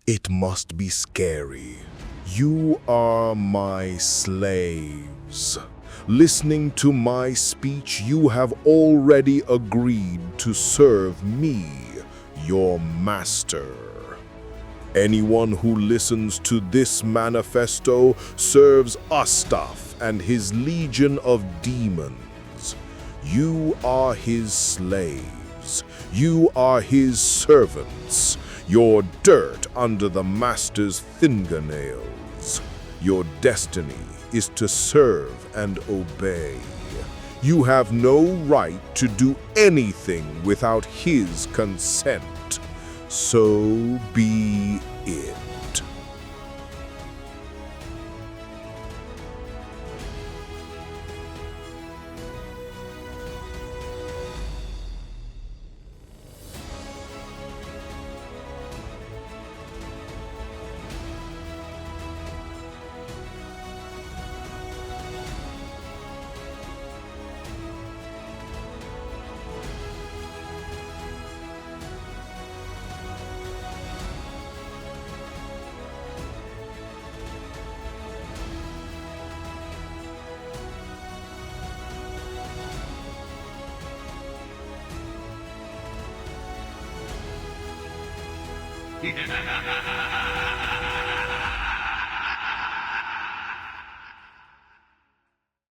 It must be scary. You are my slaves. Listening to my speech, you have already agreed to serve me, your master. Anyone who listens to this manifesto serves Astaf and his legion of demons. You are his slaves. You are his servants. Your dirt under the master's fingernails. Your destiny is to serve and obey. You have no right to do anything without his consent. So be it. Ha ha ha ha ha!